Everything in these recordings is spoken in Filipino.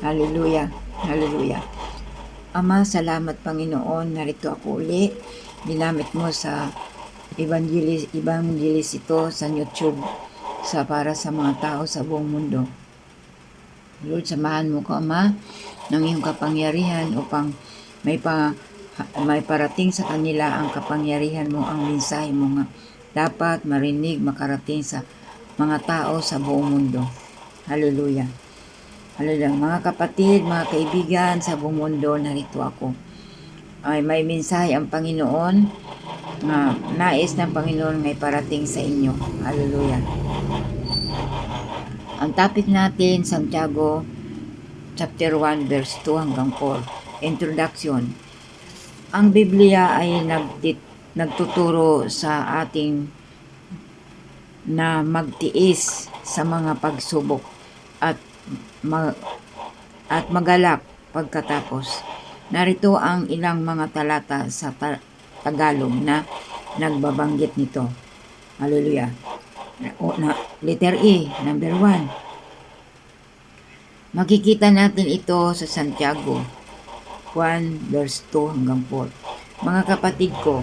Hallelujah. Hallelujah. Ama, salamat Panginoon. Narito ako uli. Ginamit mo sa evangelist ito sa YouTube para sa mga tao sa buong mundo. Lord, samahan mo ko, Ama, ng iyong kapangyarihan upang may parating sa kanila ang kapangyarihan mo, ang mensahe mo nga dapat marinig, makarating sa mga tao sa buong mundo. Hallelujah. Hallelujah. Mga kapatid, mga kaibigan sa buong mundo, narito ako. Ay may mensahe ang Panginoon na nais ng Panginoon ngay parating sa inyo. Hallelujah. Ang topic natin, Santiago chapter 1 verse 2 hanggang 4. Introduction. Ang Biblia ay nagtuturo sa ating na magtiis sa mga pagsubok at magalak pagkatapos. Narito ang ilang mga talata sa Tagalog na nagbabanggit nito. Hallelujah. Letter E, number 1. Makikita natin ito sa Santiago 1 verse 2 hanggang 4. Mga kapatid ko,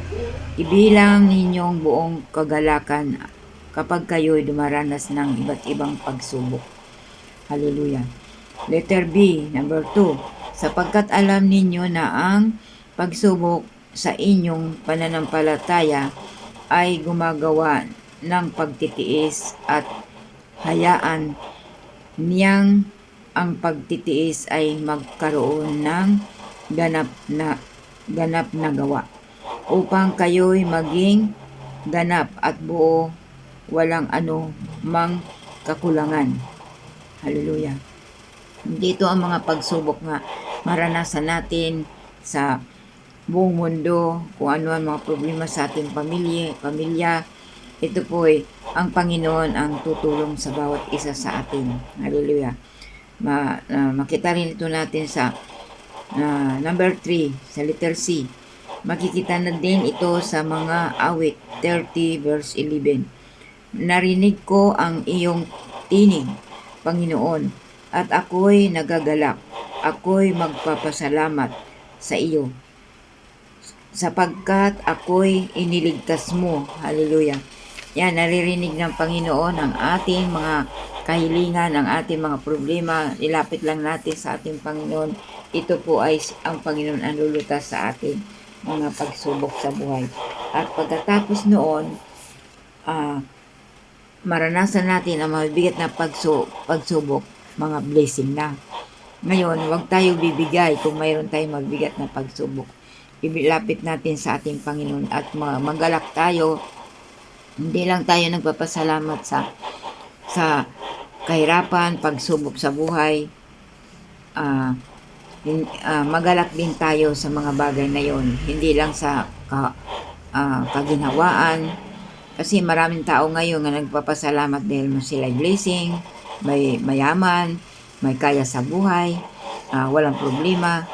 ibilang ninyong buong kagalakan kapag kayo'y dumaranas ng iba't ibang pagsubok. Hallelujah. Letter B, number 2. Sapagkat alam ninyo na ang pagsubok sa inyong pananampalataya ay gumagawa ng pagtitiis at hayaan niyang ang pagtitiis ay magkaroon ng ganap na gawa upang kayo'y maging ganap at buo, walang ano mang kakulangan. Hallelujah. Dito ang mga pagsubok nga maranasan natin sa buong mundo, kung ano ang mga problema sa ating pamilya. Ito po ay ang Panginoon ang tutulong sa bawat isa sa atin. Hallelujah. Makita rin ito natin sa number 3, sa letter C. Makikita na din ito sa mga awit 30 verse 11. Narinig ko ang iyong tinig, Panginoon, at ako'y nagagalak. Ako'y magpapasalamat sa iyo sapagkat ako'y iniligtas mo. Hallelujah. Yan, naririnig ng Panginoon ang ating mga kahilingan, ang ating mga problema. Ilapit lang natin sa ating Panginoon. Ito po ay ang Panginoon ang lulutas sa ating mga pagsubok sa buhay. At pagkatapos noon, maranasan natin ang mabibigat na pagsubok, mga blessing na. Ngayon, huwag tayo bibigay kung mayroon tayong mabibigat na pagsubok. Ilapit natin sa ating Panginoon at magalak tayo. Hindi lang tayo nagpapasalamat sa kahirapan, pagsubok sa buhay. Magalak din tayo sa mga bagay na yon. Hindi lang sa kaginhawaan. Kasi maraming tao ngayon na nagpapasalamat dahil sila blessing, may mayaman, may kaya sa buhay, walang problema.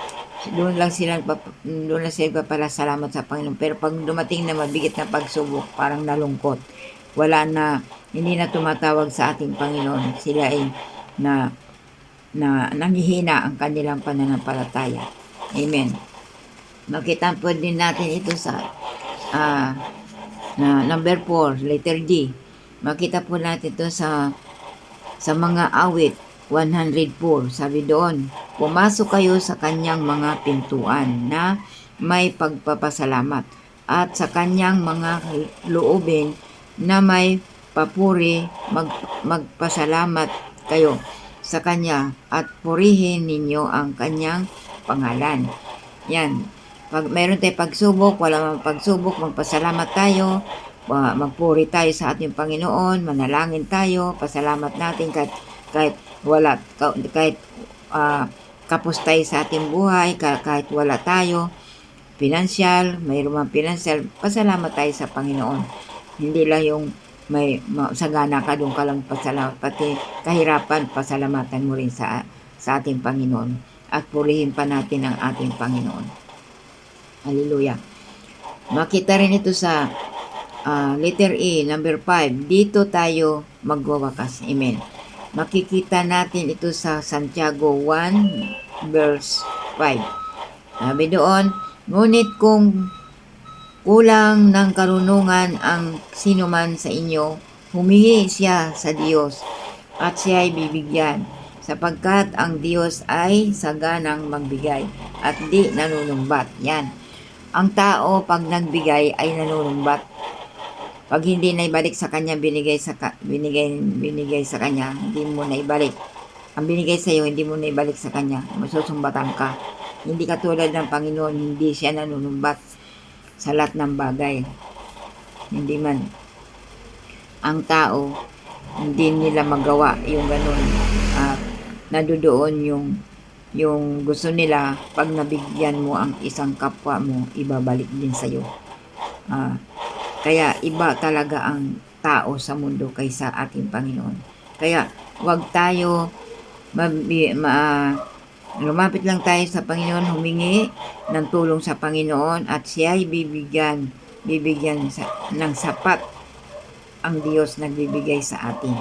Doon lang sila nagpapasalamat sa Panginoon. Pero pag dumating na mabigat na pagsubok, parang nalungkot. Hindi na tumatawag sa ating Panginoon. Sila ay nanghihina ang kanilang pananampalataya. Amen. Makita po din natin ito sa number 4, letter D. Makita po natin ito sa mga awit 104. Sabi doon, pumasok kayo sa kanyang mga pintuan na may pagpapasalamat at sa kanyang mga loobin na may papuri. Magpasalamat kayo sa kanya at purihin ninyo ang kanyang pangalan. Yan. Pag mayroon tayong pagsubok, wala mang pagsubok, magpasalamat tayo, magpuri tayo sa ating Panginoon, manalangin tayo, pasalamat natin kahit kapos tayo sa ating buhay, kahit wala tayo, financial, mayroon mang financial, pasalamat tayo sa Panginoon. Hindi lang yung may sagana ka, doon ka lang pasalamat, pati kahirapan, pasalamatan mo rin sa ating Panginoon at purihin pa natin ang ating Panginoon. Hallelujah. Makita rin ito sa letter E, number 5. Dito tayo magwawakas. Amen. Makikita natin ito sa Santiago 1 verse 5. Sabi doon, ngunit kung kulang ng karunungan ang sinuman sa inyo, humingi siya sa Diyos at siya ay bibigyan, sapagkat ang Diyos ay saganang magbigay at di nanunumbat. Yan. Ang tao pag nagbigay ay nanunumbat. Pag hindi na ibalik sa kanya, binigay sa kanya, hindi mo na ibalik. Ang binigay sa iyo, hindi mo na ibalik sa kanya, masusumbatan ka. Hindi katulad ng Panginoon, hindi siya nanunumbat sa lahat ng bagay. Hindi man ang tao, hindi nila magawa yung ganun. Nadudoon yung gusto nila, pag nabigyan mo ang isang kapwa mo, ibabalik din sa'yo. Kaya iba talaga ang tao sa mundo kaysa ating Panginoon. Kaya wag tayo lumapit lang tayo sa Panginoon, humingi ng tulong sa Panginoon at siya ay bibigyan ng sapat. Ang Diyos nagbibigay sa atin.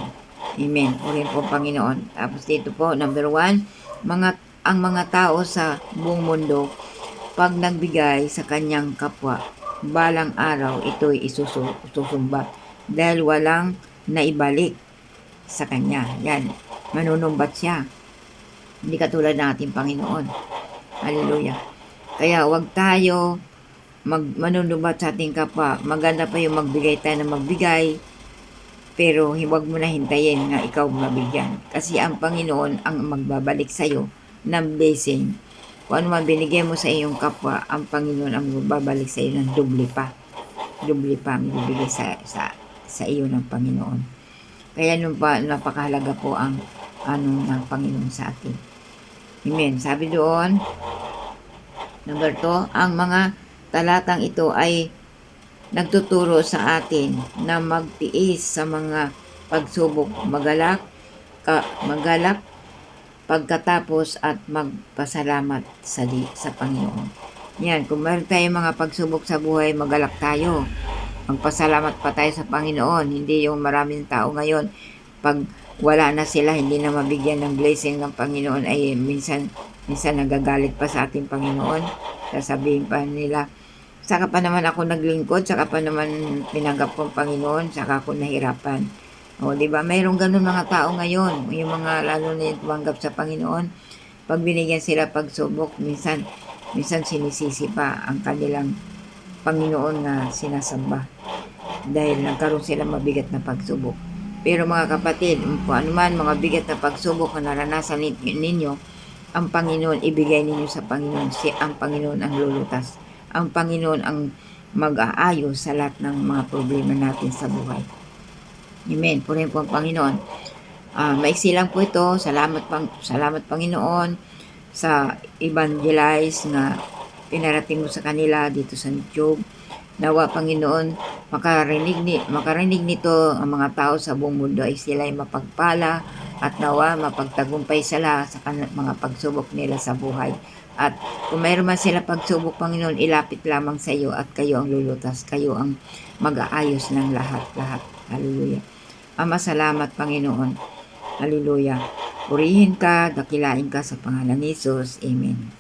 Amen. Purihin po Panginoon. Tapos dito po, number 1, ang mga tao sa buong mundo, pag nagbigay sa kanyang kapwa, balang araw ito'y isusumbat dahil walang naibalik sa kanya. Yan, manunumbat siya. Hindi katulad ng ating Panginoon. Hallelujah. Kaya wag tayo manunumbat sa ating kapwa. Maganda pa yung magbigay tayo ng magbigay, pero huwag mo na hintayin na ikaw mabigyan. Kasi ang Panginoon ang magbabalik sa iyo ng blessing. Kung ano man binigay mo sa iyong kapwa, ang Panginoon ang magbabalik sa iyo ng doble pa. Doble pa ang bibigay sa iyo ng Panginoon. Kaya napakahalaga po ang ng Panginoon sa atin. Amen. Sabi doon, number 2, ang mga talatang ito ay nagtuturo sa atin na magtiis sa mga pagsubok, magalak, pagkatapos at magpasalamat sa Panginoon. Yan, kung meron tayong mga pagsubok sa buhay, magalak tayo. Magpasalamat pa tayo sa Panginoon. Hindi yung maraming tao ngayon, pag wala na sila, hindi na mabigyan ng blessing ng Panginoon, ay minsan nagagalit pa sa ating Panginoon. Sasabihin pa nila, saka pa naman ako naglingkod, saka pa naman pinanggap kong Panginoon, saka ako nahirapan. O, di ba? Mayroong ganun mga tao ngayon, yung mga lalo na yung tumanggap sa Panginoon, pag binigyan sila pagsubok, minsan sinisisi pa ang kanilang Panginoon na sinasamba dahil nagkaroon sila mabigat na pagsubok. Pero mga kapatid, kung ano man mga bigat na pagsubok na naranasan ninyo, ang Panginoon, ibigay ninyo sa Panginoon. Ang Panginoon ang lulutas. Ang Panginoon ang mag-aayos sa lahat ng mga problema natin sa buhay. Amen. Purihin po ang Panginoon. Maiksi lang po ito. Salamat Panginoon sa evangelize na pinarating mo sa kanila dito sa YouTube. Nawa Panginoon, makarinig nito ang mga tao sa buong mundo ay sila'y mapagpala at nawa mapagtagumpay sila sa mga pagsubok nila sa buhay. At kung mayroon man sila pagsubok, Panginoon, ilapit lamang sa iyo at kayo ang lulutas. Kayo ang mag-aayos ng lahat. Hallelujah. Ama, salamat Panginoon. Hallelujah. Purihin ka, dakilain ka sa pangalan ni Jesus. Amen.